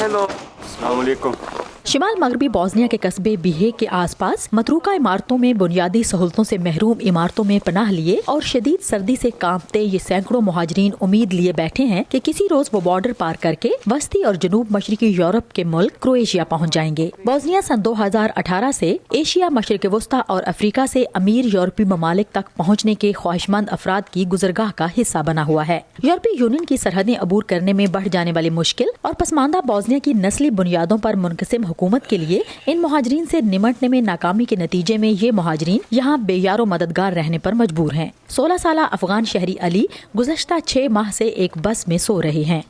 Hello, अस्सलाम वालेकुम। शिमाल मगरबी बोस्निया के कस्बे बिहे के आसपास मतरूका इमारतों में बुनियादी सहूलतों से महरूम इमारतों में पनाह लिए और शदीद सर्दी से कांपते ये सैकड़ों मुहाजिरीन उम्मीद लिए बैठे हैं कि किसी रोज वो बॉर्डर पार करके वस्ती और जनूब मशरकी यूरोप के मुल्क क्रोएशिया पहुंच जाएंगे। बोस्निया सन 2018 से एशिया, मशरक वस्ता और अफ्रीका से अमीर यूरोपीय ममालिक तक पहुँचने के ख्वाहिशमंद अफराद की गुजरगाह का हिस्सा बना हुआ है। यूरोपीय यूनियन की सरहदें अबूर करने में बढ़ जाने वाली मुश्किल और पसमानदा बोस्निया की नस्ली बुनियादों पर मुनक़सिम हुकूमत के लिए इन मुहाजिरीन से निमटने में नाकामी के नतीजे में ये मुहाजिरीन यहाँ बेयारो मददगार रहने पर मजबूर हैं। 16 साला अफगान शहरी अली गुज़श्ता 6 माह से एक बस में सो रहे हैं।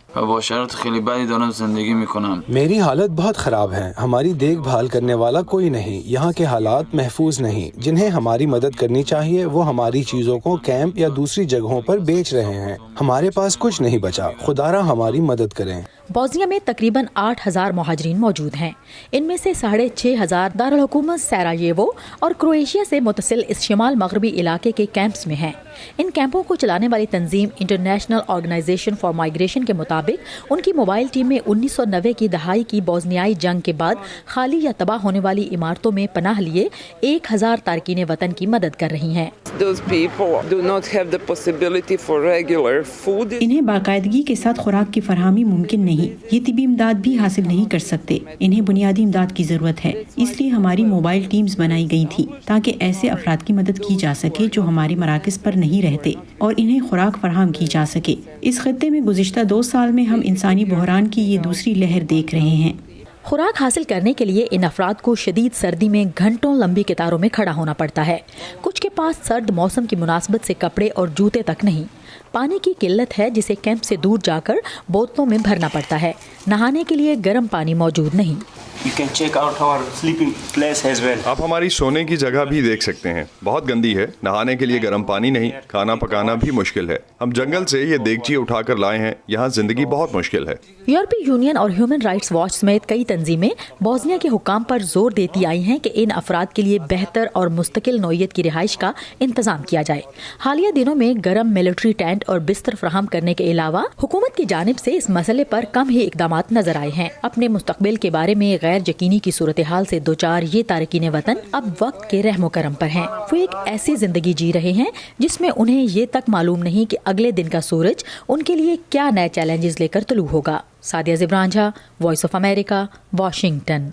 मेरी हालत बहुत खराब है। हमारी देखभाल करने वाला कोई नहीं। यहाँ के हालात महफूज नहीं। जिन्हें हमारी मदद करनी चाहिए वो हमारी चीजों को कैंप या दूसरी जगहों पर बेच रहे हैं। हमारे पास कुछ नहीं बचा। खुदारा हमारी मदद करें। बोस्निया में तकरीबन 8,000 मुहाजिरीन मौजूद हैं। इनमें से 6,500 दारुल हुकूमत सरायेवो और क्रोएशिया से मुतसिल इस शिमाल मगरबी इलाके के कैंप्स में हैं। इन कैंपों को चलाने वाली तंजीम इंटरनेशनल ऑर्गेनाइजेशन फॉर माइग्रेशन के मुताबिक उनकी मोबाइल टीम में 1990 की दहाई की बोस्नियाई जंग के बाद खाली या तबाह होने वाली इमारतों में पनाह लिए 1,000 तारकीन वतन की मदद कर रही हैं। इन्हें बाकायदगी के साथ खुराक की फरहमी मुमकिन नहीं। ये तिबी इमदाद भी हासिल नहीं कर सकते। इन्हें बुनियादी इमदाद की जरूरत है। इसलिए हमारी मोबाइल टीम्स बनाई गई थी ताकि ऐसे अफराद की मदद की जा सके जो हमारे मराकज़ पर नहीं रहते और इन्हें खुराक फराहम की जा सके। इस खत्ते में गुज़िश्ता 2 साल में हम इंसानी बहरान की ये दूसरी लहर देख रहे हैं। खुराक हासिल करने के लिए इन अफराद को शदीद सर्दी में घंटों लंबी कतारों में खड़ा होना पड़ता है। कुछ के पास सर्द मौसम की मुनासबत से कपड़े और जूते तक नहीं। पानी की किल्लत है जिसे कैंप से दूर जाकर बोतलों में भरना पड़ता है। नहाने के लिए गर्म पानी मौजूद नहीं। You can check out our sleeping place as well. आप हमारी सोने की जगह भी देख सकते हैं। बहुत गंदी है। नहाने के लिए गर्म पानी नहीं। खाना पकाना भी मुश्किल है। हम जंगल से ये देगची उठाकर लाए हैं। यहाँ जिंदगी बहुत मुश्किल है। यूरोपीय यूनियन और ह्यूमन राइट्स वॉच समेत कई तंजीमें बोस्निया के हुक्काम पर जोर देती आई हैं कि इन अफराद के लिए बेहतर और मुस्तकिल नौइयत की रिहाइश का इंतजाम किया जाए। हालिया दिनों में गर्म मिलिट्री टेंट और बिस्तर फराहम करने के अलावा हुकूमत की जानिब से इस मसले पर कम ही इकदाम नजर आए हैं। अपने मुस्तकबिल के बारे में गैर यकीनी की सूरत हाल से दो चार ये तारकीन वतन अब वक्त के रहमो करम पर हैं। वो एक ऐसी जिंदगी जी रहे हैं जिसमें उन्हें ये तक मालूम नहीं कि अगले दिन का सूरज उनके लिए क्या नए चैलेंजेस लेकर तुलू होगा। Sadia Zibran Jha, voice of America, Washington.